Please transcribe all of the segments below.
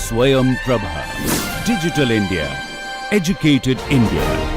Swayam Prabha. Digital India. Educated India.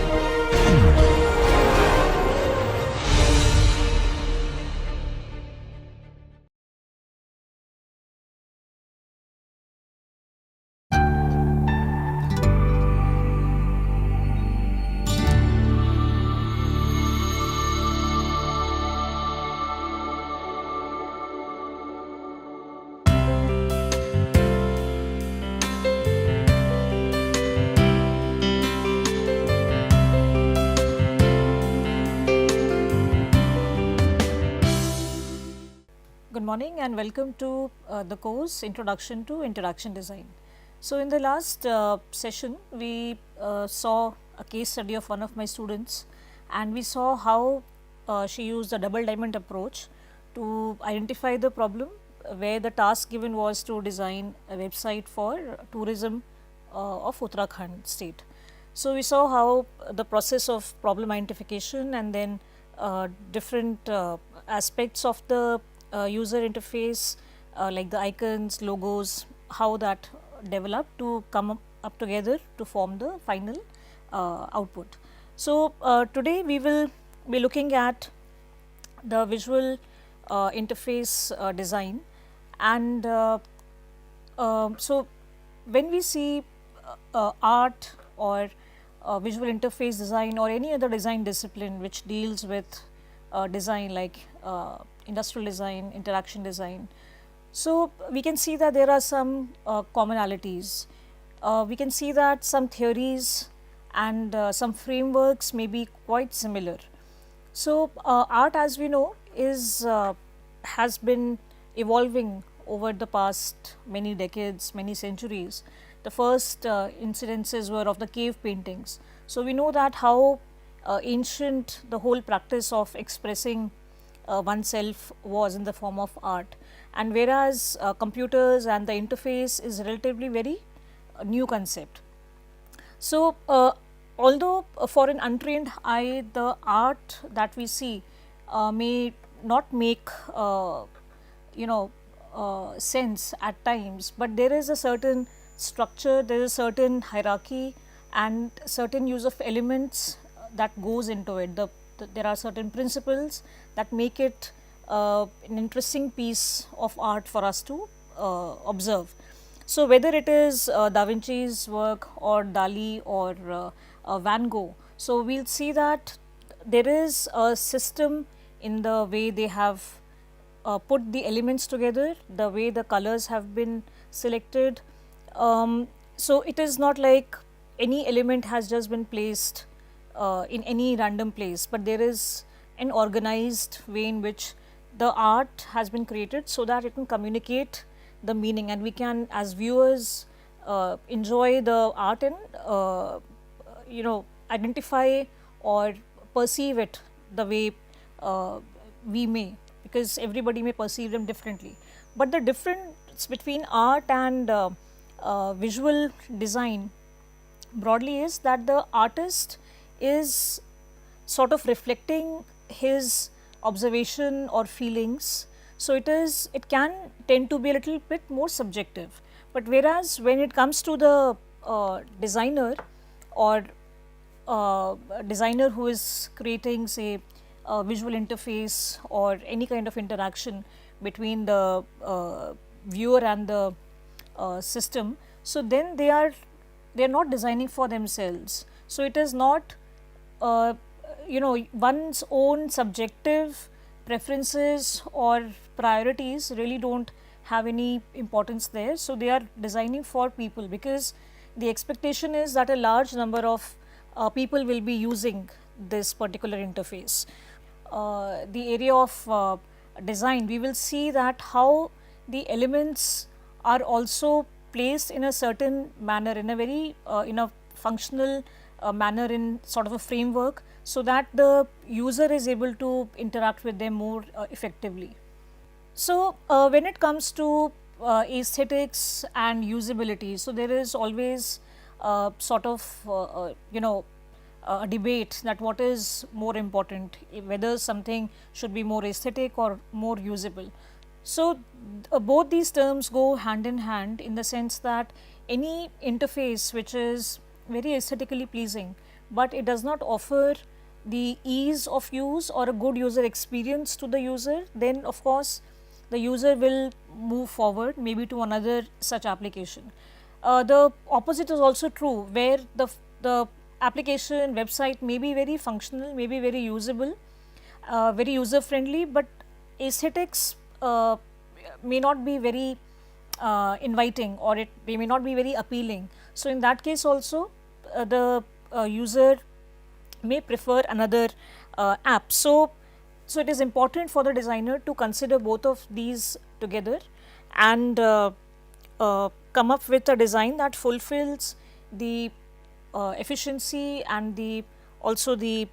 Good morning and welcome to the course Introduction to Interaction Design. So, in the last session we saw a case study of one of my students and we saw how she used a double diamond approach to identify the problem where the task given was to design a website for tourism of Uttarakhand state. So, we saw how the process of problem identification and then different aspects of the user interface like the icons, logos, how that developed to come up together to form the final output. So, today we will be looking at the visual interface design and so when we see art or visual interface design or any other design discipline which deals with design like industrial design, interaction design. So, we can see that there are some commonalities. We can see that some theories and some frameworks may be quite similar. So, art as we know is has been evolving over the past many decades, many centuries. The first incidences were of the cave paintings. So, we know that how ancient the whole practice of expressing oneself was in the form of art, and whereas computers and the interface is relatively very new concept. So, although for an untrained eye the art that we see may not make sense at times, but there is a certain structure, there is a certain hierarchy and certain use of elements that goes into it. There are certain principles that make it an interesting piece of art for us to observe. So, whether it is Da Vinci's work or Dali or Van Gogh, so we will see that there is a system in the way they have put the elements together, the way the colors have been selected. So, it is not like any element has just been placed in any random place, but there is an organized way in which the art has been created so that it can communicate the meaning and we can as viewers enjoy the art and identify or perceive it the way we may, because everybody may perceive them differently. But the difference between art and visual design broadly is that the artist is sort of reflecting his observation or feelings. So, it can tend to be a little bit more subjective, but whereas when it comes to the designer or designer who is creating say a visual interface or any kind of interaction between the viewer and the system, so then they are not designing for themselves. So, it is not one's own subjective preferences or priorities really don't have any importance there. So, they are designing for people because the expectation is that a large number of people will be using this particular interface. The area of design, we will see that how the elements are also placed in a certain manner, in a very in a functional manner, in sort of a framework, so that the user is able to interact with them more effectively. So, when it comes to aesthetics and usability, so there is always sort of a debate that what is more important, whether something should be more aesthetic or more usable. So, both these terms go hand in hand in the sense that any interface which is very aesthetically pleasing, but it does not offer the ease of use or a good user experience to the user, then of course the user will move forward maybe to another such application. The opposite is also true, where the application website may be very functional, may be very usable, very user friendly, but aesthetics may not be very inviting, or they may not be very appealing. So in that case also the user may prefer another app. So it is important for the designer to consider both of these together and come up with a design that fulfills the efficiency and the also the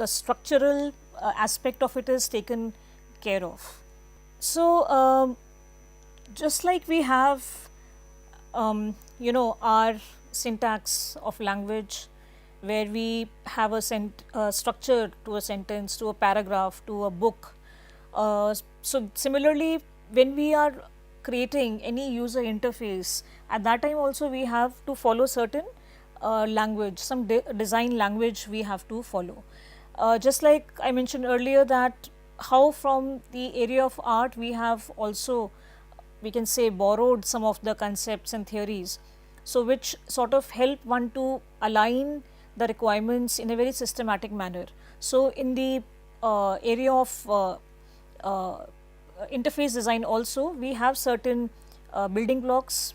structural aspect of it is taken care of. So just like we have our syntax of language, where we have a structure to a sentence, to a paragraph, to a book. So similarly, when we are creating any user interface, at that time also we have to follow certain language, some design language we have to follow. Just like I mentioned earlier, that how from the area of art we have also, we can say, borrowed some of the concepts and theories, so which sort of help one to align the requirements in a very systematic manner. So in the area of interface design also, we have certain building blocks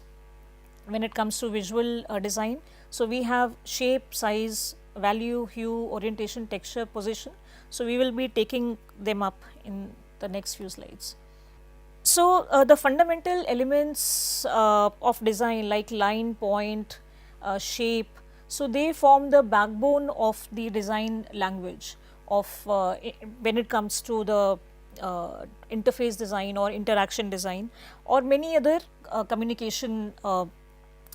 when it comes to visual design. So we have shape, size, value, hue, orientation, texture, position. So we will be taking them up in the next few slides. So the fundamental elements of design, like line, point, shape, so they form the backbone of the design language of when it comes to the interface design or interaction design or many other communication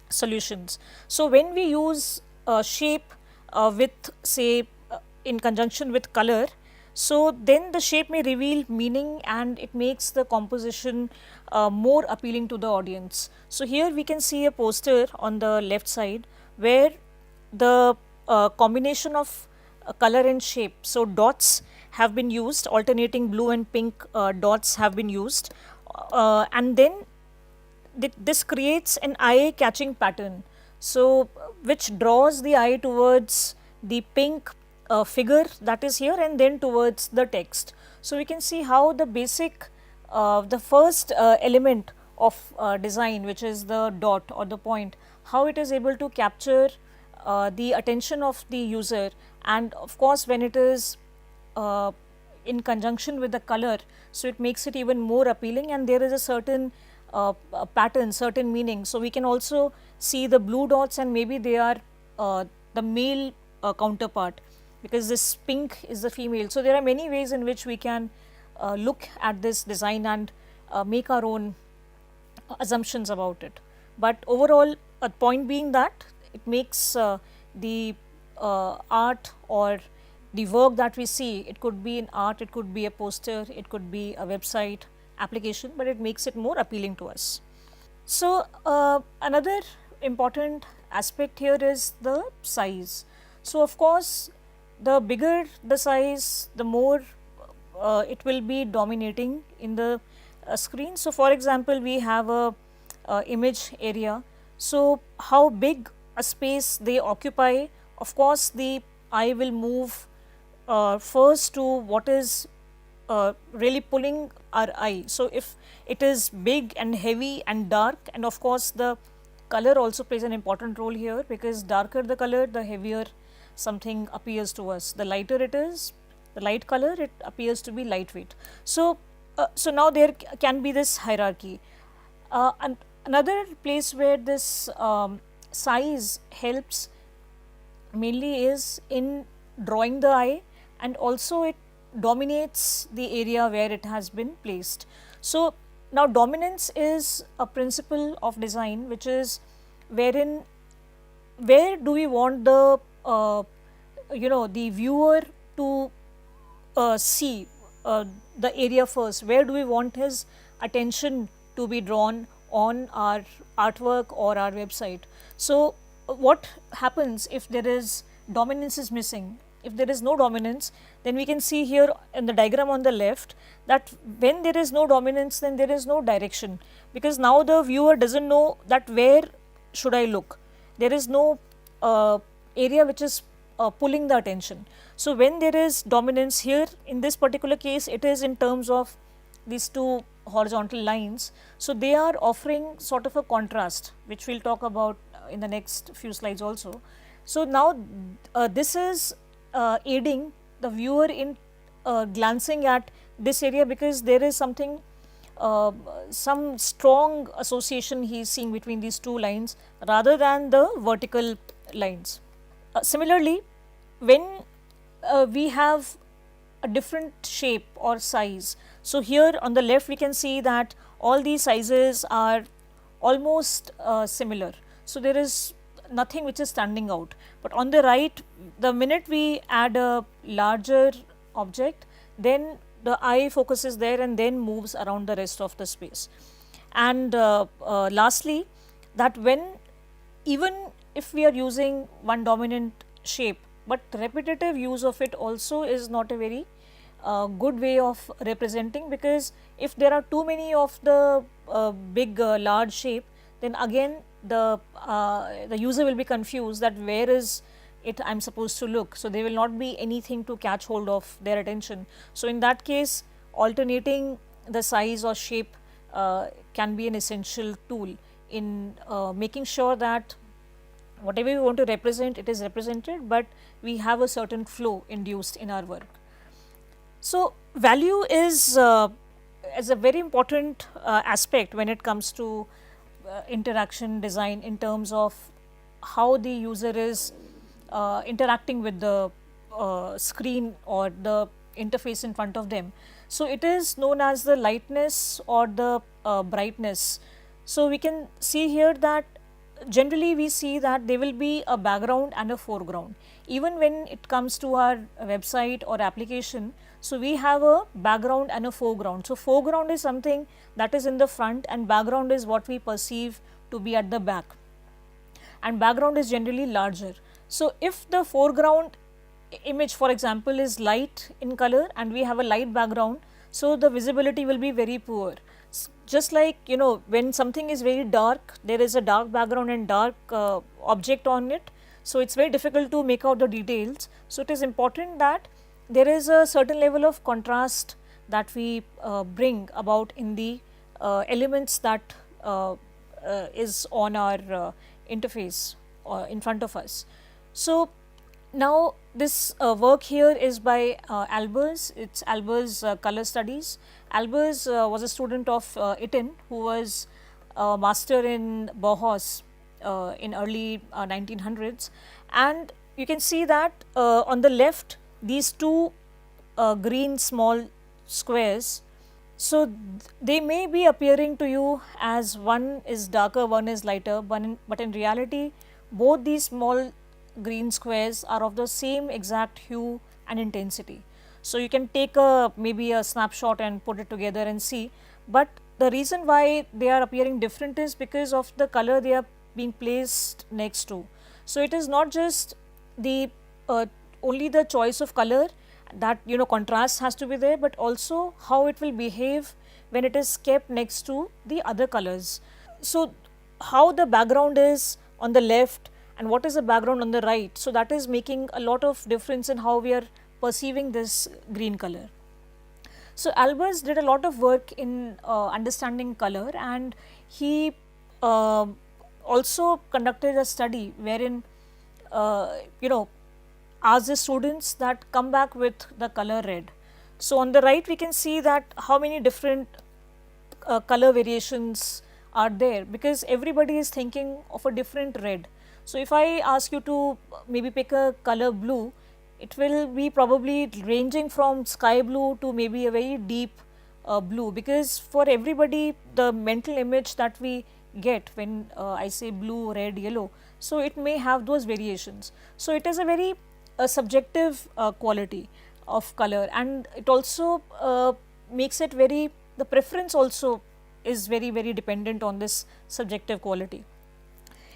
solutions. So when we use shape with, say, in conjunction with color, so then the shape may reveal meaning and it makes the composition more appealing to the audience. So here we can see a poster on the left side where the combination of color and shape, so dots have been used, alternating blue and pink dots have been used, and then this creates an eye catching pattern, so which draws the eye towards the pink figure that is here and then towards the text. So we can see how the basic the first element of design, which is the dot or the point, how it is able to capture the attention of the user, and of course when it is in conjunction with the color, so it makes it even more appealing, and there is a certain pattern, certain meaning. So we can also see the blue dots, and maybe they are the male counterpart, because this pink is the female. So there are many ways in which we can look at this design and make our own assumptions about it. But overall, a point being that it makes the art or the work that we see, it could be an art, it could be a poster, it could be a website application, but it makes it more appealing to us. So another important aspect here is the size. So of course, the bigger the size, the more it will be dominating in the screen. So for example, we have a image area. So how big a space they occupy, of course the eye will move first to what is really pulling our eye. So if it is big and heavy and dark, and of course the color also plays an important role here, because darker the color, the heavier something appears to us. The lighter it is, the light color, it appears to be lightweight. So so now there can be this hierarchy. And another place where this size helps mainly is in drawing the eye, and also it dominates the area where it has been placed. So now dominance is a principle of design, which is wherein where do we want the the viewer to see the area first, where do we want his attention to be drawn, on our artwork or our website. So what happens if there is dominance is missing? If there is no dominance, then we can see here in the diagram on the left that when there is no dominance, then there is no direction, because now the viewer doesn't know that where should I look. There is no area which is pulling the attention. So when there is dominance here, in this particular case, it is in terms of these two horizontal lines. So they are offering sort of a contrast, which we'll talk about in the next few slides also. So now this is aiding the viewer in glancing at this area, because there is something, some strong association he is seeing between these two lines rather than the vertical lines. Similarly, when we have a different shape or size, so here on the left we can see that all these sizes are almost similar. So there is nothing which is standing out. But on the right, the minute we add a larger object, then the eye focuses there and then moves around the rest of the space. And lastly, that when even if we are using one dominant shape, but repetitive use of it also is not a very good way of representing, because if there are too many of the big large shape, then again the user will be confused that where is it I am supposed to look. So there will not be anything to catch hold of their attention. So in that case, alternating the size or shape can be an essential tool in making sure that whatever we want to represent, it is represented, but we have a certain flow induced in our work. So value is a very important aspect when it comes to interaction design, in terms of how the user is interacting with the screen or the interface in front of them. So it is known as the lightness or the brightness. So we can see here that generally we see that there will be a background and a foreground. Even when it comes to our website or application, so we have a background and a foreground. So foreground is something that is in the front, and background is what we perceive to be at the back, and background is generally larger. So if the foreground image, for example, is light in color and we have a light background, so the visibility will be very poor. Just like, you know, when something is very dark, there is a dark background and dark object on it, so it's very difficult to make out the details. So it is important that there is a certain level of contrast that we bring about in the elements that is on our interface in front of us. So now this work here is by Albers. It's Albers Color Studies. Albers was a student of Itten, who was a master in Bauhaus in early 1900s, and you can see that on the left these two green small squares, so they may be appearing to you as one is darker, one is lighter, but in reality both these small green squares are of the same exact hue and intensity. So you can take maybe a snapshot and put it together and see, but the reason why they are appearing different is because of the color they are being placed next to. So it is not just the only the choice of color that, you know, contrast has to be there, but also how it will behave when it is kept next to the other colors. So how the background is on the left and what is the background on the right, so that is making a lot of difference in how we are perceiving this green color. So Albers did a lot of work in understanding color, and he also conducted a study wherein asked the students that come back with the color red. So on the right we can see that how many different color variations are there, because everybody is thinking of a different red. So if I ask you to maybe pick a color blue, it will be probably ranging from sky blue to maybe a very deep blue, because for everybody the mental image that we get when I say blue, red, yellow, so it may have those variations. So it is a very subjective quality of color, and it also makes it very, the preference also is very dependent on this subjective quality.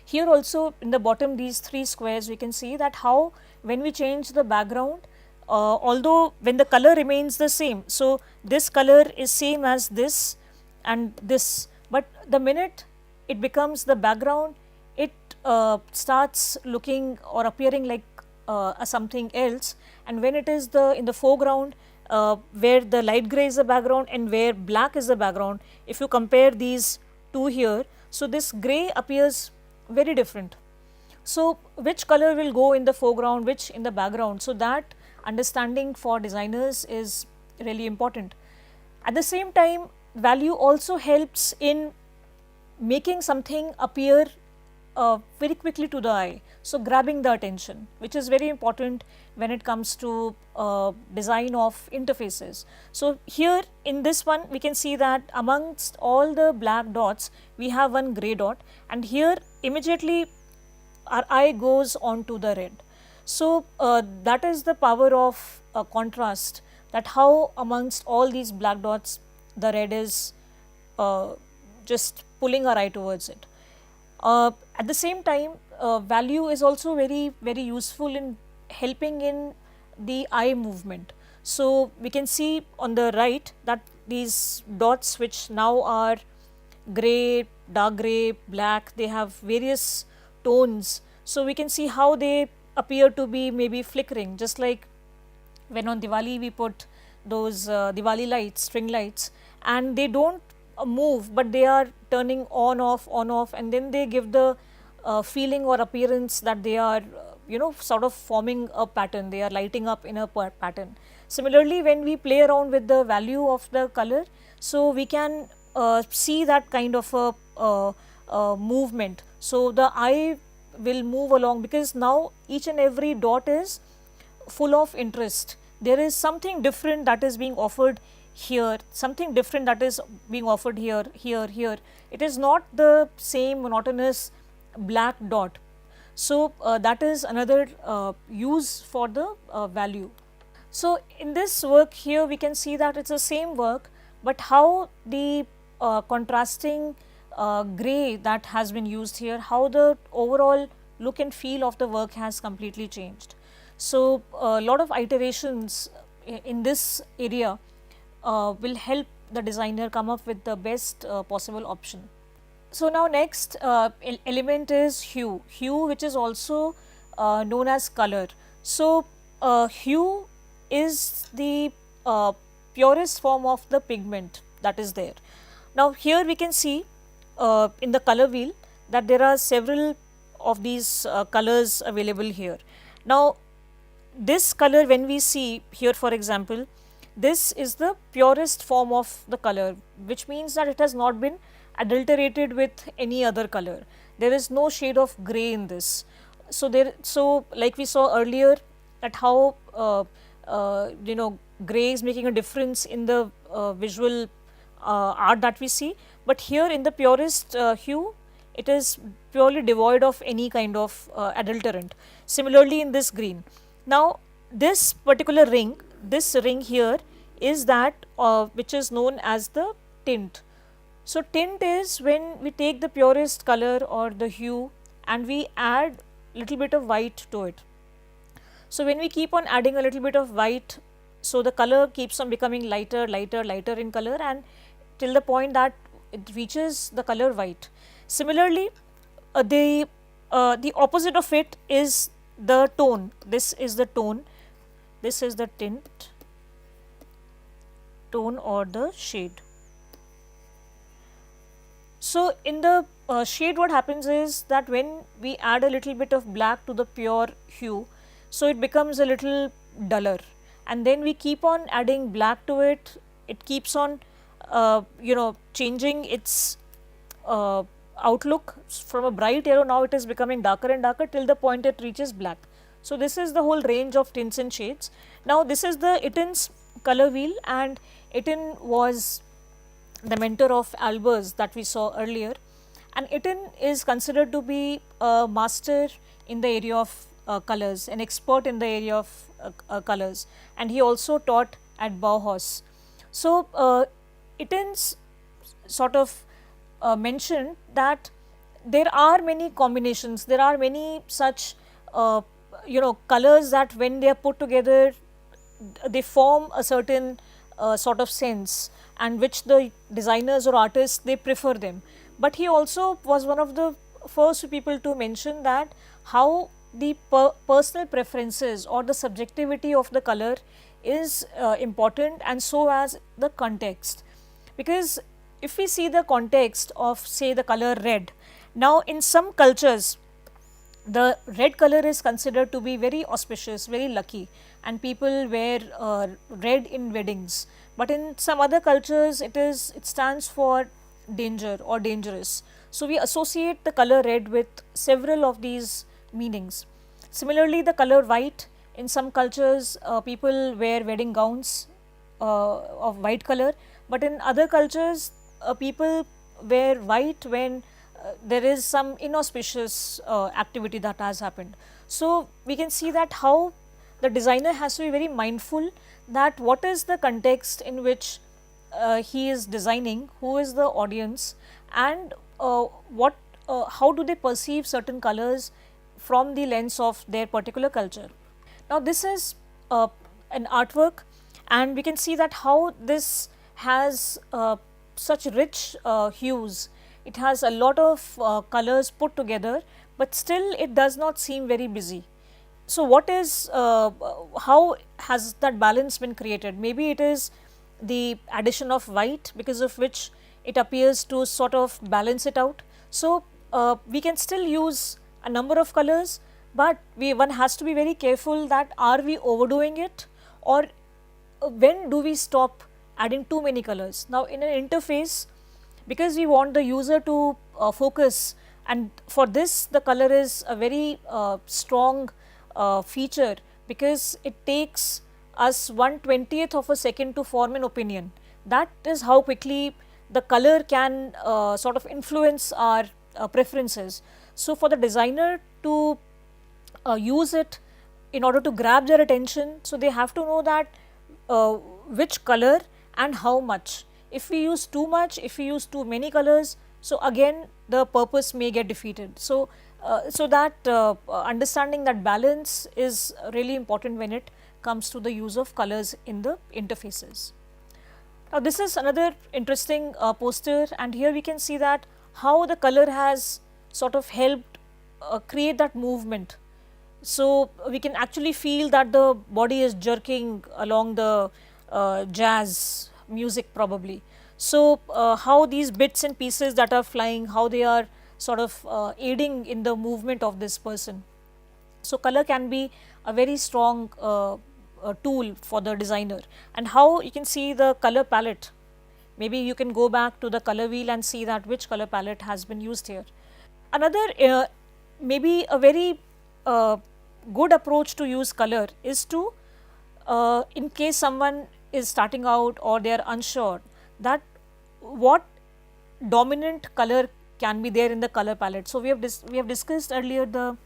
Here also in the bottom, these 3 squares, we can see that how when we change the background, although when the color remains the same, so this color is same as this and this, but the minute it becomes the background, it starts looking or appearing like something else. And when it is in the foreground, where the light gray is the background and where black is the background, if you compare these two here, so this gray appears very different. So which color will go in the foreground, which in the background, so that understanding for designers is really important. At the same time, value also helps in making something appear very quickly to the eye, so grabbing the attention, which is very important when it comes to design of interfaces. So here in this one, we can see that amongst all the black dots, we have one gray dot, and here immediately our eye goes on to the red. So that is the power of contrast, that how amongst all these black dots, the red is just pulling our eye towards it. At the same time, value is also very useful in helping in the eye movement. So we can see on the right that these dots, which now are gray, dark gray, black, they have various tones. So we can see how they appear to be maybe flickering, just like when on Diwali we put those Diwali lights, string lights, and they don't move, but they are turning on off, and then they give the feeling or appearance that they are sort of forming a pattern, they are lighting up in a pattern. Similarly, when we play around with the value of the color, so we can see that kind of a movement. So the eye will move along, because now each and every dot is full of interest. There is something different that is being offered here, something different that is being offered here. It is not the same monotonous black dot. So that is another use for the value. So in this work here, we can see that it's the same work, but how the contrasting gray that has been used here, how the overall look and feel of the work has completely changed. So a lot of iterations in this area will help the designer come up with the best possible option. So now next element is hue, which is also known as color. So hue is the purest form of the pigment that is there. Now here we can see in the color wheel that there are several of these colors available here. Now this color, when we see here, for example, this is the purest form of the color, which means that it has not been adulterated with any other color. There is no shade of gray in this. So like we saw earlier, at how gray is making a difference in the visual art that we see, but here in the purest hue, it is purely devoid of any kind of adulterant. Similarly in this green. Now this particular ring, this ring here is that which is known as the tint. So tint is when we take the purest color or the hue and we add little bit of white to it. So when we keep on adding a little bit of white, so the color keeps on becoming lighter in color, and till the point that it reaches the color white. Similarly, the opposite of it is the tone. This is the tone, this is the tint, tone or the shade. So in the shade, what happens is that when we add a little bit of black to the pure hue, so it becomes a little duller, and then we keep on adding black to it, it keeps on changing its outlook from a bright yellow, now it is becoming darker and darker till the point it reaches black. So this is the whole range of tints and shades. Now this is the Itten's color wheel, and Itten was the mentor of Albers that we saw earlier, and Itten is considered to be a master in the area of colors, an expert in the area of colors, and he also taught at Bauhaus. So Itten's sort of mentioned that there are many combinations, there are many such colors that when they are put together they form a certain sort of sense, and which the designers or artists they prefer them. But he also was one of the first people to mention that how the personal preferences or the subjectivity of the color is important, and so as the context. Because if we see the context of, say, the color red, now in some cultures the red color is considered to be very auspicious, very lucky, and people wear red in weddings. But in some other cultures it stands for danger or dangerous. So we associate the color red with several of these meanings. Similarly, the color white, in some cultures people wear wedding gowns of white color, but in other cultures people wear white when there is some inauspicious activity that has happened. So we can see that how the designer has to be very mindful that what is the context in which he is designing, who is the audience, and how do they perceive certain colors from the lens of their particular culture. Now this is an artwork, and we can see that how this has such rich hues. It has a lot of colors put together, but still it does not seem very busy. So what is, how has that balance been created? Maybe it is the addition of white, because of which it appears to sort of balance it out. So we can still use a number of colors, but one has to be very careful that are we overdoing it, or when do we stop adding too many colors. Now in an interface, because we want the user to focus, and for this the color is a very strong feature, because it takes us 1/20th of a second to form an opinion. That is how quickly the color can sort of influence our preferences. So for the designer to use it in order to grab their attention, so they have to know that which color and how much. If we use too much, if we use too many colors, so again the purpose may get defeated. So that understanding that balance is really important when it comes to the use of colors in the interfaces. Now this is another interesting poster, and here we can see that how the color has sort of helped create that movement. So we can actually feel that the body is jerking along the jazz music probably. So how these bits and pieces that are flying, how they are sort of aiding in the movement of this person. So color can be a very strong tool for the designer, and how you can see the color palette. Maybe you can go back to the color wheel and see that which color palette has been used here. Another maybe a very good approach to use color is to, in case someone is starting out or they are unsure that what dominant color can be there in the color palette. So we have discussed earlier the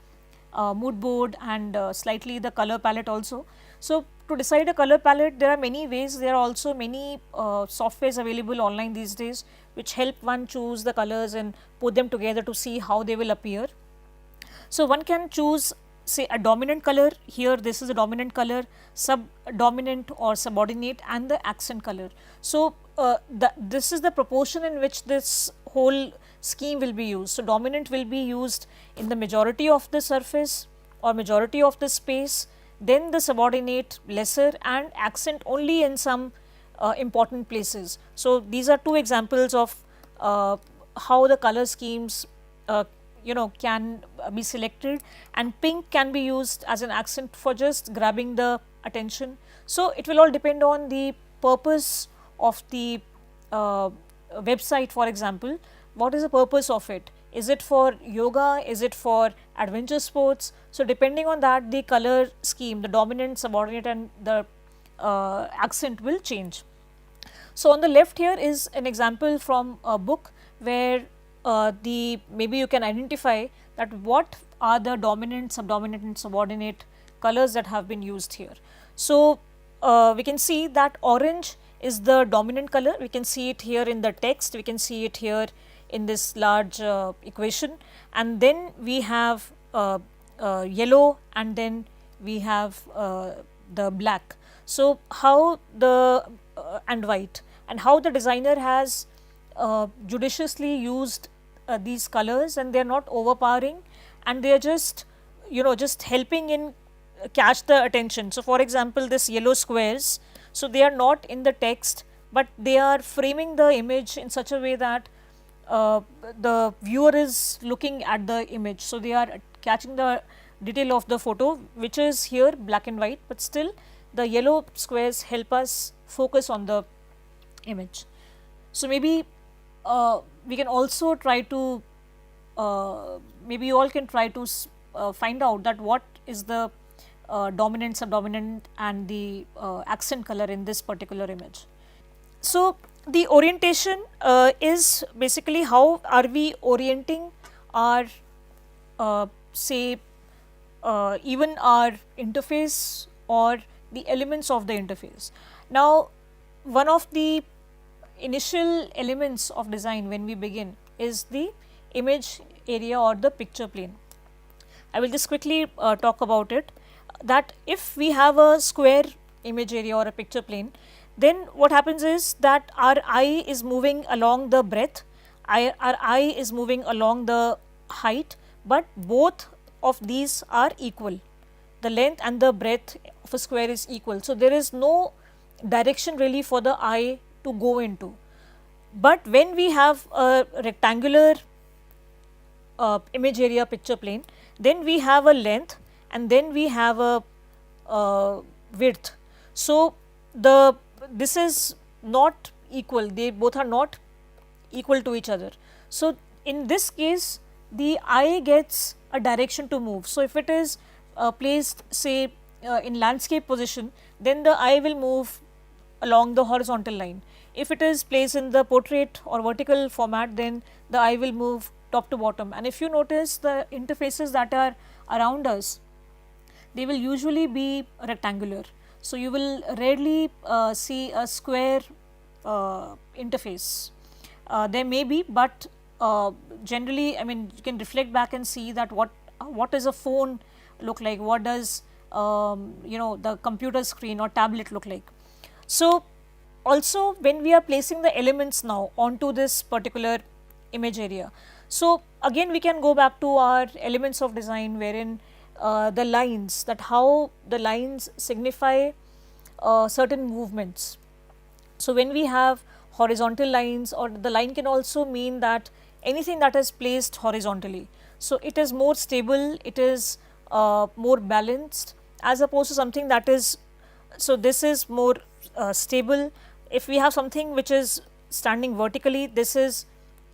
mood board and slightly the color palette also. So to decide a color palette, there are many ways. There are also many softwares available online these days which help one choose the colors and put them together to see how they will appear. So one can choose, say, a dominant color. Here this is a dominant color, subdominant or subordinate, and the accent color. So this is the proportion in which this whole scheme will be used. So dominant will be used in the majority of the surface or majority of the space, then the subordinate lesser, and accent only in some important places. So these are two examples of how the color schemes can be selected, and pink can be used as an accent for just grabbing the attention. So it will all depend on the purpose of the website. For example, what is the purpose of it? Is it for yoga? Is it for adventure sports? So depending on that, the color scheme, the dominant, subordinate, and the accent will change. So on the left here is an example from a book where maybe you can identify that what are the dominant, subdominant, and subordinate colors that have been used here. So we can see that orange is the dominant color. We can see it here in the text, we can see it here in this large equation, and then we have yellow, and then we have the black. So, how the and white, and how the designer has judiciously used these colors, and they are not overpowering, and they are just just helping in catch the attention. So, for example, this yellow squares, so they are not in the text, but they are framing the image in such a way that the viewer is looking at the image. So, they are catching the detail of the photo, which is here black and white, but still the yellow squares help us focus on the image. So, maybe we can also try to maybe you all can try to find out that what is the dominant, subdominant and the accent color in this particular image. So, the orientation is basically how are we orienting our say even our interface or the elements of the interface. Now, one of the initial elements of design when we begin is the image area or the picture plane. I will just quickly talk about it, that if we have a square image area or a picture plane, then what happens is that our eye is moving along the breadth, our eye is moving along the height, but both of these are equal. The length and the breadth of a square is equal. So, there is no direction really for the eye to go into. But when we have a rectangular image area picture plane, then we have a length and then we have a width. So, this is not equal, they both are not equal to each other. So, in this case the eye gets a direction to move. So, if it is placed say in landscape position, then the eye will move along the horizontal line. If it is placed in the portrait or vertical format, then the eye will move top to bottom. And if you notice the interfaces that are around us, they will usually be rectangular. So, you will rarely see a square interface. There may be, but generally, I mean, you can reflect back and see that what does a phone look like, what does the computer screen or tablet look like. So, also when we are placing the elements now onto this particular image area, so again we can go back to our elements of design, wherein the lines, that how the lines signify certain movements. So, when we have horizontal lines, or the line can also mean that anything that is placed horizontally. So, it is more stable, it is more balanced, as opposed to something that is, so this is more stable. If we have something which is standing vertically, this is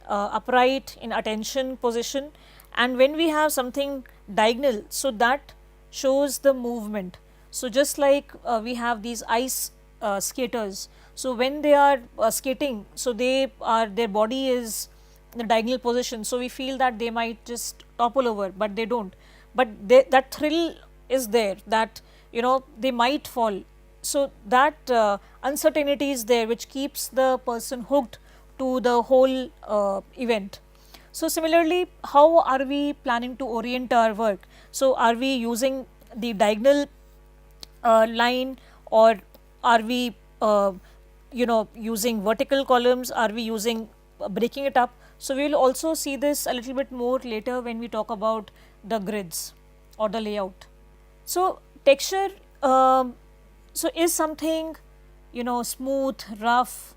upright in attention position, and when we have something diagonal, so that shows the movement. So, just like we have these ice skaters, so when they are skating, so their body is in the diagonal position, so we feel that they might just topple over, but they don't. But that thrill is there, that they might fall. So, that uncertainty is there, which keeps the person hooked to the whole event. So, similarly, how are we planning to orient our work? So, are we using the diagonal line, or are we using vertical columns, are we using breaking it up? So, we will also see this a little bit more later when we talk about the grids or the layout. So, texture is something smooth, rough.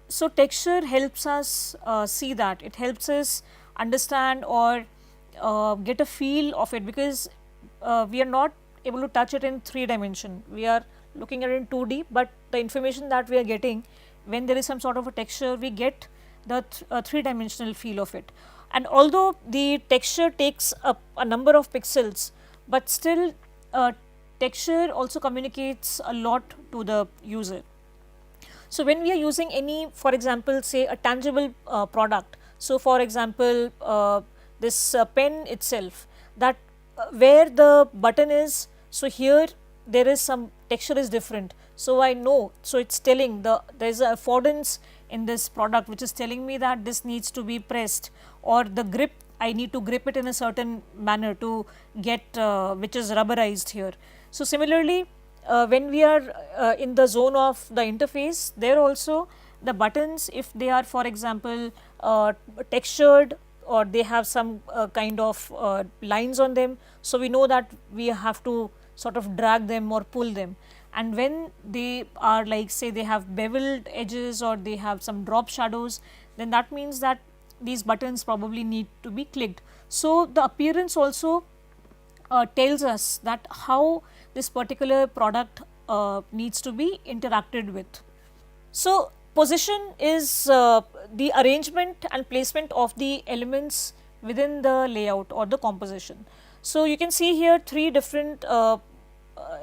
So, texture helps us see that, it helps us understand or get a feel of it, because we are not able to touch it in 3 dimension, we are looking at it in 2D, but the information that we are getting when there is some sort of a texture, we get the 3 dimensional feel of it. And although the texture takes up a number of pixels, but still texture also communicates a lot to the user. So, when we are using any, for example, say a tangible product, so for example, this pen itself, that where the button is, so here there is some texture is different. So I know, so it's telling there is a affordance in this product which is telling me that this needs to be pressed, or the grip, I need to grip it in a certain manner to get which is rubberized here. So similarly, when we are in the zone of the interface, there also the buttons, if they are for example textured, or they have some kind of lines on them, so we know that we have to sort of drag them or pull them. And when they are like, say they have beveled edges or they have some drop shadows, then that means that these buttons probably need to be clicked. So the appearance also tells us that how this particular product needs to be interacted with. So position is the arrangement and placement of the elements within the layout or the composition. So you can see here three different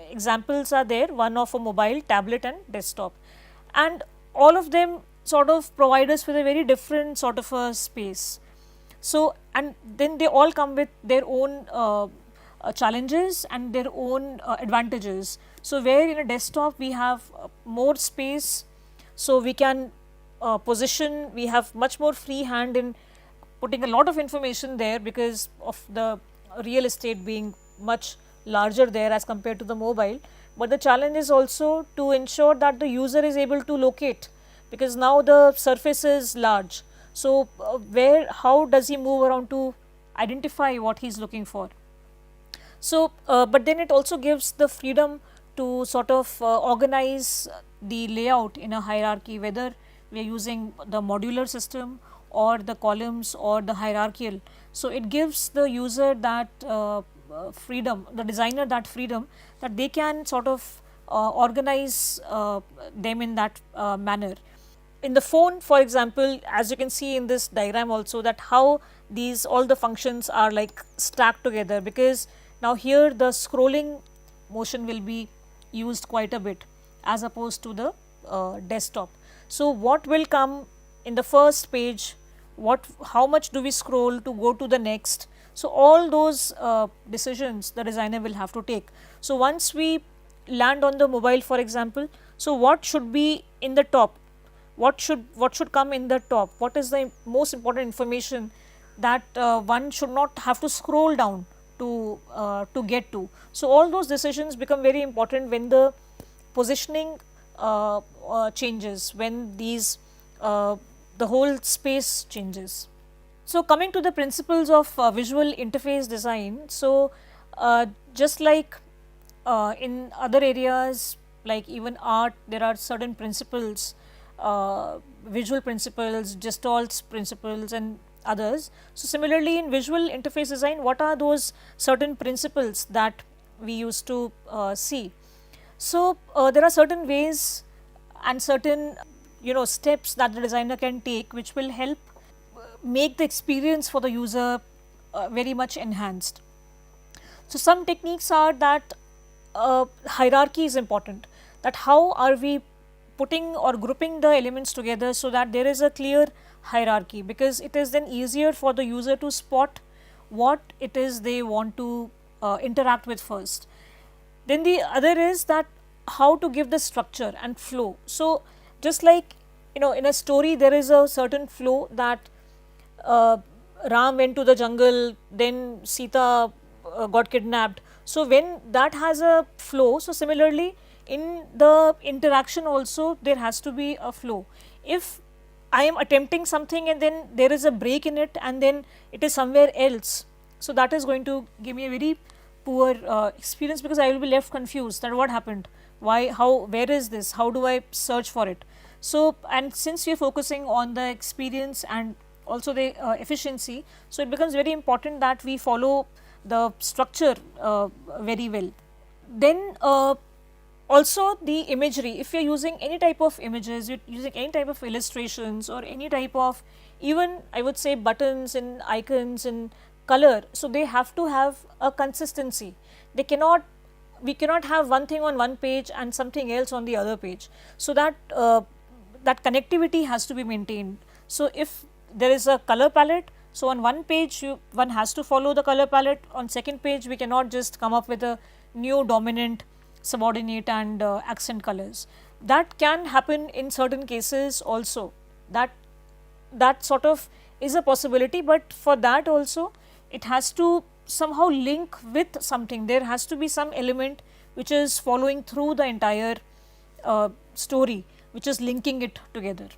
examples are there, one of a mobile, tablet and desktop, and all of them sort of provide us with a very different sort of a space. So and then they all come with their own challenges and their own advantages. So where in a desktop we have more space, so we can position, we have much more free hand in putting a lot of information there because of the real estate being much larger there as compared to the mobile. But the challenge is also to ensure that the user is able to locate, because now the surface is large. So how does he move around to identify what he is looking for? So but then it also gives the freedom to sort of organize the layout in a hierarchy, whether we are using the modular system or the columns or the hierarchical. So it gives the user that freedom, the designer that freedom, that they can sort of organize them in that manner. In the phone, for example, as you can see in this diagram also, that how these all the functions are like stacked together, because now here the scrolling motion will be used quite a bit as opposed to the desktop. So what will come in the first page, how much do we scroll to go to the next? So all those decisions the designer will have to take. So once we land on the mobile, for example, so what should be in the top? What should come in the top? What is the most important information that one should not have to scroll down to get to? So all those decisions become very important when the positioning changes, when these the whole space changes. So coming to the principles of visual interface design, so just like in other areas like even art, there are certain principles, visual principles, Gestalt principles and others. So similarly in visual interface design, what are those certain principles that we used to see? So there are certain ways and certain steps that the designer can take which will help make the experience for the user very much enhanced. So some techniques are that hierarchy is important, that how are we putting or grouping the elements together so that there is a clear hierarchy, because it is then easier for the user to spot what it is they want to interact with first. Then the other is that how to give the structure and flow. So just like in a story there is a certain flow, that Ram went to the jungle, then Sita got kidnapped. So when that has a flow, so similarly in the interaction also there has to be a flow. If I am attempting something and then there is a break in it and then it is somewhere else, so that is going to give me a very poor experience, because I will be left confused that what happened, why, how, where is this, how do I search for it? So and since we are focusing on the experience and also the efficiency, so it becomes very important that we follow the structure very well. Then also the imagery, if you are using any type of images, you are using any type of illustrations or any type of, even I would say buttons and icons and color, so they have to have a consistency. They cannot, we cannot have one thing on one page and something else on the other page, so that that connectivity has to be maintained. So if there is a color palette, so on one page one has to follow the color palette, on second page we cannot just come up with a new dominant subordinate and accent colors. That can happen in certain cases also. That sort of is a possibility, but for that also it has to somehow link with something. There has to be some element which is following through the entire story, which is linking it together.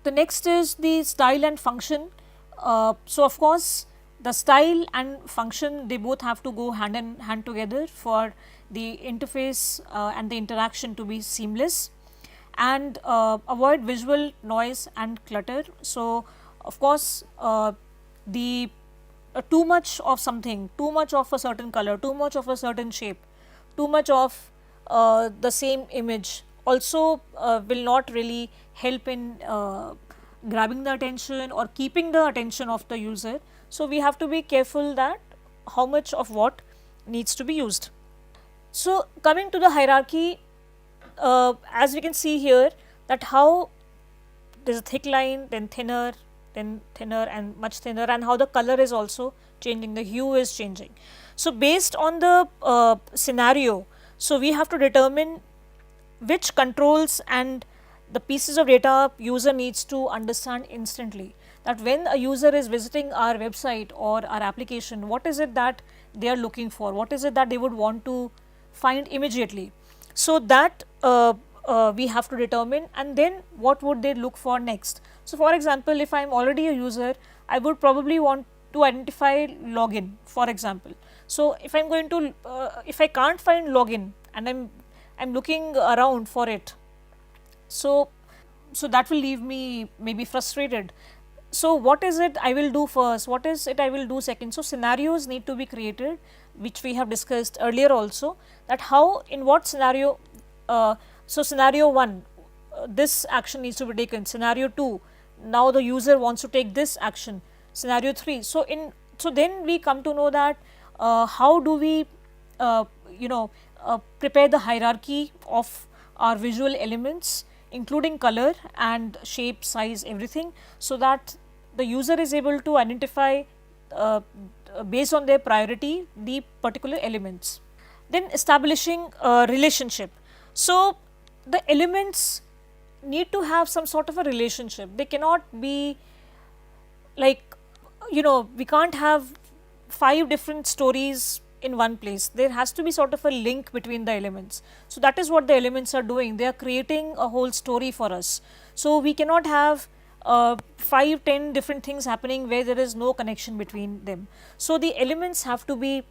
The next is the style and function. So of course the style and function, they both have to go hand in hand together for the interface and the interaction to be seamless, and avoid visual noise and clutter. So of course the too much of something, too much of a certain color, too much of a certain shape, too much of the same image also will not really help in grabbing the attention or keeping the attention of the user. So we have to be careful that how much of what needs to be used. So coming to the hierarchy, as we can see here, that how there is a thick line, then thinner and much thinner, and how the color is also changing, the hue is changing. So based on the scenario, so we have to determine which controls and the pieces of data user needs to understand instantly. That when a user is visiting our website or our application, what is it that they are looking for, what is it that they would want to find immediately. So that we have to determine, and then what would they look for next. So for example, if I am already a user, I would probably want to identify login, for example. So if I am going to if I can't find login and I am looking around for it, so that will leave me maybe frustrated. So what is it I will do first, what is it I will do second. So scenarios need to be created, which we have discussed earlier also, that how, in what scenario. So scenario 1, this action needs to be taken. Scenario 2, now the user wants to take this action. Scenario 3, so then we come to know that how do we prepare the hierarchy of our visual elements, including color and shape, size, everything, so that the user is able to identify based on their priority the particular elements. Then establishing a relationship. So the elements need to have some sort of a relationship. They cannot be like, we can't have 5 different stories in one place. There has to be sort of a link between the elements. So that is what the elements are doing. They are creating a whole story for us. So we cannot have 5-10 different things happening where there is no connection between them. So the elements have to be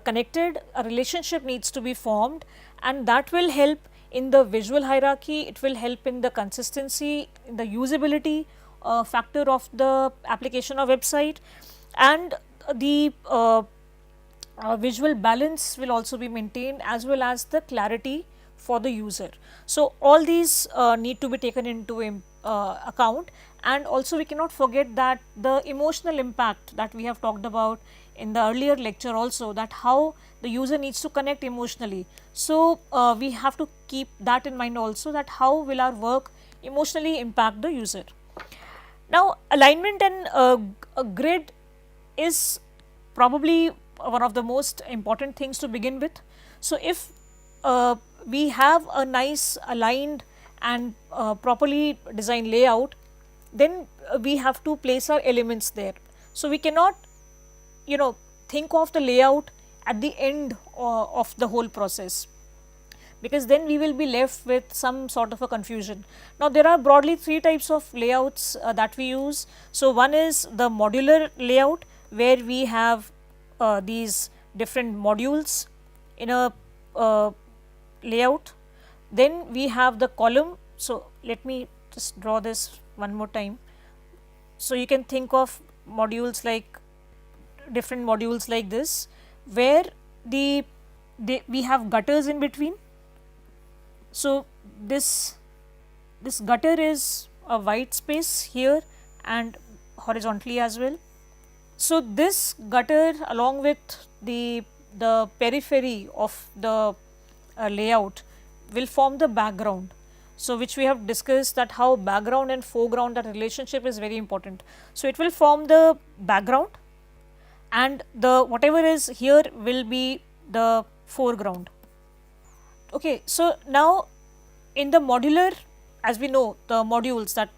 connected, a relationship needs to be formed, and that will help in the visual hierarchy, it will help in the consistency, in the usability factor of the application or website, and the visual balance will also be maintained, as well as the clarity for the user. So all these need to be taken into account, and also we cannot forget that the emotional impact that we have talked about in the earlier lecture also, that how the user needs to connect emotionally. So we have to keep that in mind also, that how will our work emotionally impact the user. Now alignment and a grid is probably one of the most important things to begin with. So if we have a nice aligned and properly designed layout, then we have to place our elements there. So we cannot think of the layout at the end of the whole process, because then we will be left with some sort of a confusion. Now there are broadly 3 types of layouts that we use. So one is the modular layout, where we have these different modules in a layout. Then we have the column. So let me just draw this one more time. So you can think of modules like different modules like this, where we have gutters in between. So this gutter is a white space here and horizontally as well. So this gutter, along with the periphery of the layout, will form the background. So which we have discussed, that how background and foreground, that relationship is very important. So it will form the background, and the whatever is here will be the foreground. Okay, so now in the modular, as we know, the modules that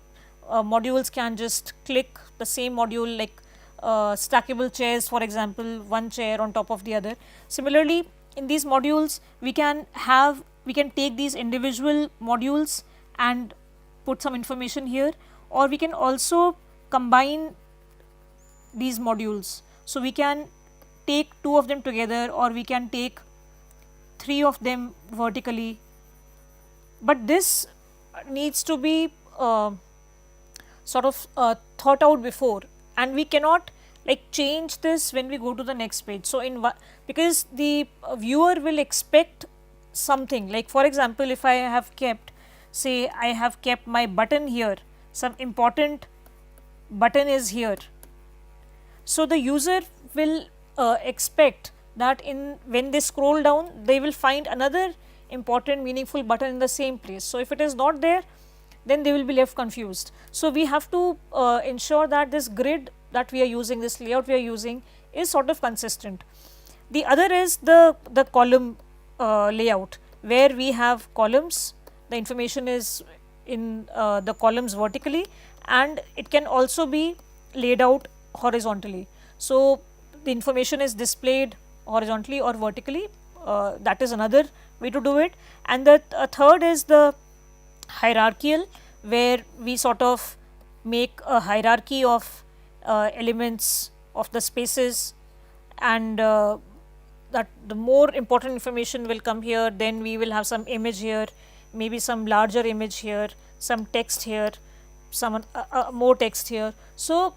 modules can just click the same module, like stackable chairs, for example, one chair on top of the other. Similarly, in these modules, we can take these individual modules and put some information here, or we can also combine these modules. So we can take two of them together, or we can take three of them vertically, but this needs to be sort of thought out before, and we cannot like change this when we go to the next page. So because the viewer will expect something, like for example, if I have kept, say I have kept my button here, some important button is here, so the user will expect that when they scroll down, they will find another important meaningful button in the same place. So if it is not there, then they will be left confused. So we have to ensure that this grid that we are using, this layout we are using, is sort of consistent. The other is the column layout, where we have columns, the information is in the columns vertically, and it can also be laid out horizontally. So the information is displayed horizontally or vertically, that is another way to do it. And the third is the hierarchical, where we sort of make a hierarchy of elements of the spaces, and that the more important information will come here, then we will have some image here, maybe some larger image here, some text here, some more text here. So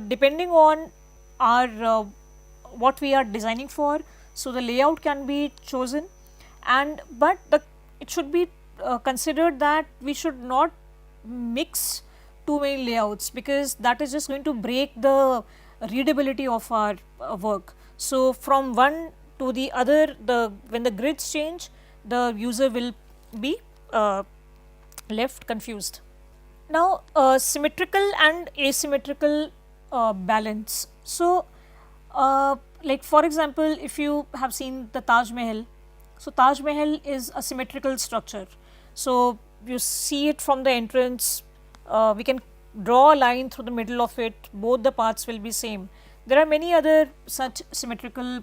depending on our what we are designing for, so the layout can be chosen, but it should be considered that we should not mix too many layouts, because that is just going to break the readability of our work. So from one to the other, when the grids change, the user will be left confused. Now symmetrical and asymmetrical balance. So like for example, if you have seen the Taj Mahal, so Taj Mahal is a symmetrical structure. So you see it from the entrance, we can draw a line through the middle of it, both the parts will be same. There are many other such symmetrical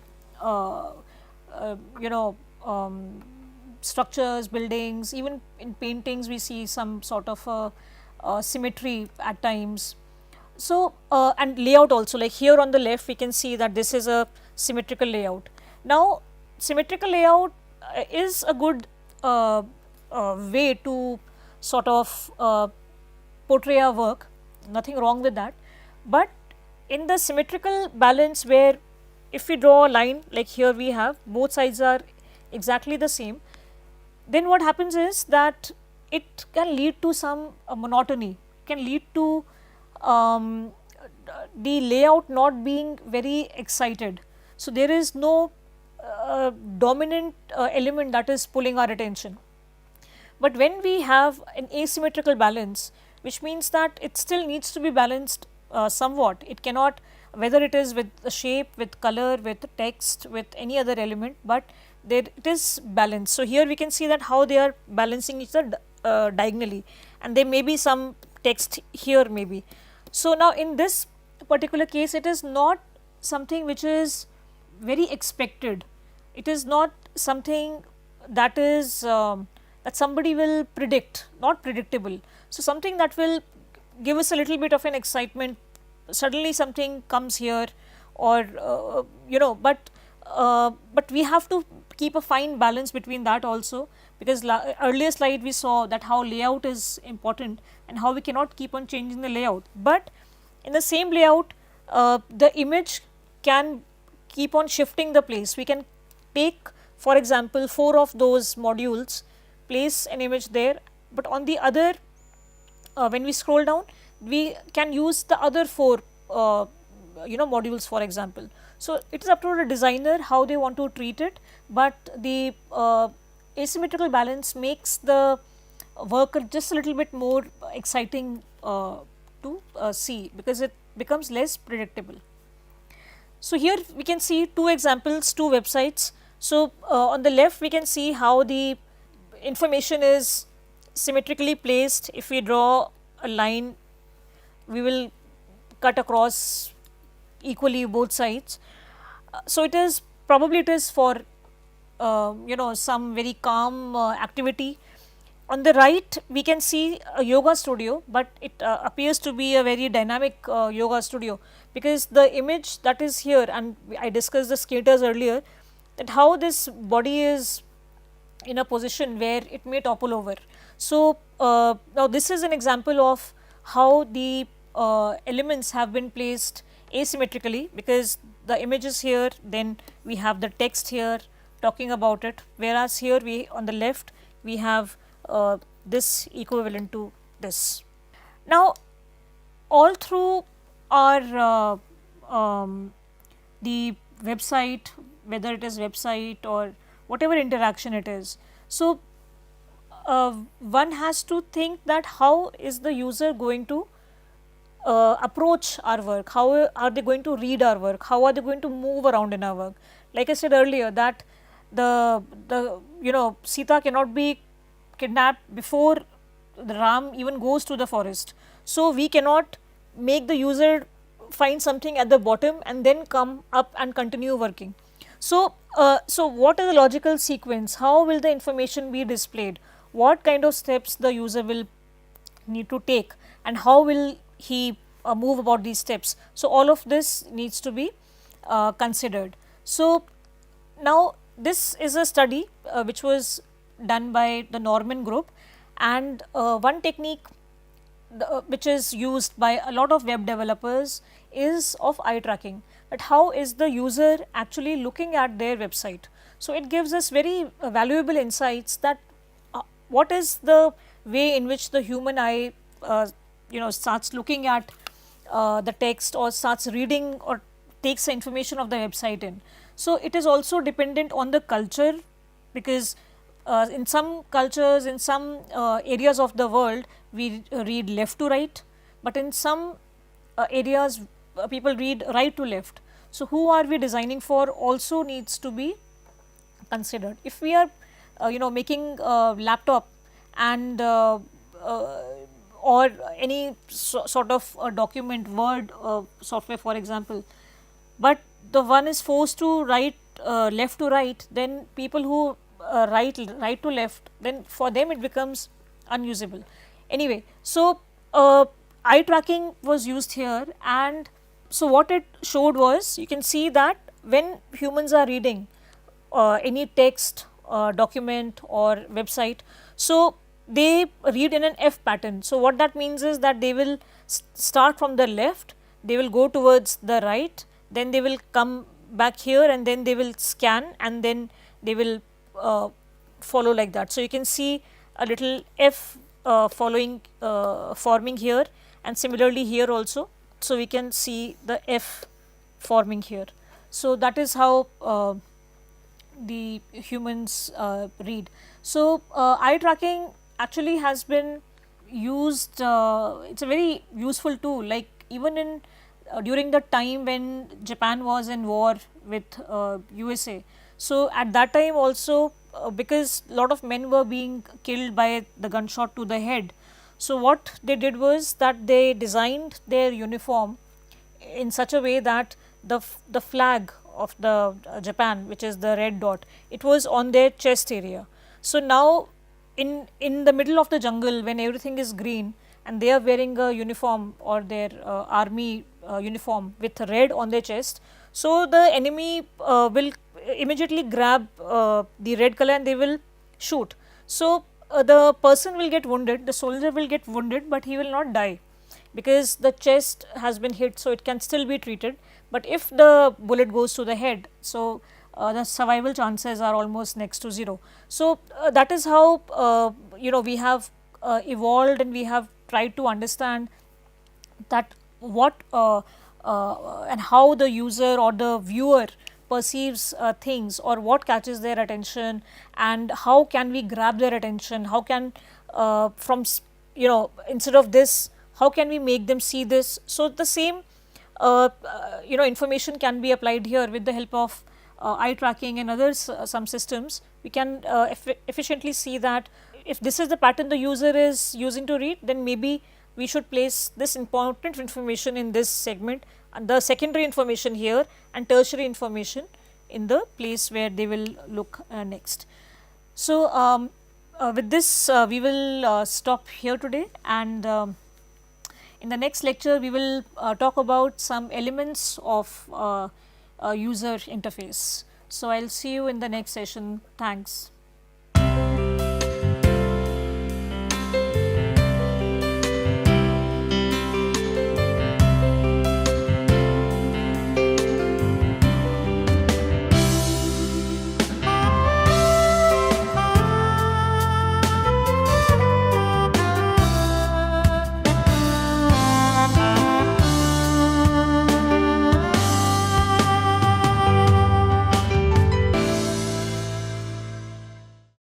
structures, buildings, even in paintings we see some sort of symmetry at times. So and layout also, like here on the left we can see that this is a symmetrical layout. Now symmetrical layout is a good way to sort of portray our work, nothing wrong with that. But in the symmetrical balance, where if we draw a line, like here we have both sides are exactly the same, then what happens is that it can lead to some monotony, can lead to the layout not being very excited. So there is no dominant element that is pulling our attention. But when we have an asymmetrical balance, which means that it still needs to be balanced somewhat, it cannot, whether it is with the shape, with color, with text, with any other element, but it is balanced. So here we can see that how they are balancing each other diagonally, and there may be some text here maybe. So now in this particular case, it is not something which is very expected, it is not something that is that somebody will predict, not predictable. So something that will give us a little bit of an excitement, suddenly something comes here, or but we have to keep a fine balance between that also, because earlier slide we saw that how layout is important and how we cannot keep on changing the layout. But in the same layout, the image can keep on shifting the place. We can take, for example, 4 of those modules, place an image there, but on the other, when we scroll down, we can use the other 4 modules, for example. So it is up to the designer how they want to treat it, but the asymmetrical balance makes the work just a little bit more exciting to see, because it becomes less predictable. So here we can see 2 examples, 2 websites. So on the left we can see how the information is symmetrically placed. If we draw a line, we will cut across equally both sides. So it is probably it is for some very calm activity. On the right we can see a yoga studio, but it appears to be a very dynamic yoga studio, because the image that is here, and I discussed the skaters earlier, that how this body is in a position where it may topple over. So now this is an example of how the elements have been placed asymmetrically, because the image is here, then we have the text here talking about it, whereas here we on the left we have this equivalent to this. Now all through our the website, whether it is website or whatever interaction it is, so one has to think that how is the user going to approach our work, how are they going to read our work, how are they going to move around in our work. Like I said earlier, that the Sita cannot be kidnapped before the Ram even goes to the forest. So we cannot make the user find something at the bottom and then come up and continue working. So what is the logical sequence? How will the information be displayed? What kind of steps the user will need to take, and how will he move about these steps? So all of this needs to be considered. So now this is a study which was done by the Norman group, and one technique which is used by a lot of web developers is of eye tracking, that how is the user actually looking at their website. So it gives us very valuable insights that what is the way in which the human eye starts looking at the text, or starts reading or takes the information of the website in. So it is also dependent on the culture, because in some cultures, in some areas of the world, we read left to right, but in some areas people read right to left. So who are we designing for also needs to be considered. If we are making a laptop and or any sort of a document, Word software for example, but the one is forced to write left to right, then people who write right to left, then for them it becomes unusable. Anyway, so eye tracking was used here, and so what it showed was, you can see that when humans are reading any text, document or website, so they read in an F pattern. So what that means is that they will start from the left, they will go towards the right, then they will come back here, and then they will scan, and then they will follow like that. So you can see a little F forming here, and similarly here also. So we can see the F forming here. So that is how the humans read. So eye tracking actually has been used, it's a very useful tool, like even in during the time when Japan was in war with USA. So at that time also, because lot of men were being killed by the gunshot to the head, so what they did was that they designed their uniform in such a way that the flag of the Japan, which is the red dot, it was on their chest area. So now in the middle of the jungle, when everything is green and they are wearing a uniform or their army uniform with red on their chest, so the enemy will immediately grab the red color and they will shoot. So the person will get wounded, the soldier will get wounded, but he will not die, because the chest has been hit, so it can still be treated. But if the bullet goes to the head, so the survival chances are almost next to zero. So that is how we have evolved, and we have tried to understand that what and how the user or the viewer perceives things, or what catches their attention, and how can we grab their attention, how can from instead of this, how can we make them see this. So the same information can be applied here with the help of eye tracking and others some systems, we can efficiently see that if this is the pattern the user is using to read, then maybe we should place this important information in this segment and the secondary information here and tertiary information in the place where they will look next. So, with this we will stop here today, and in the next lecture we will talk about some elements of user interface. So, I will see you in the next session. Thanks.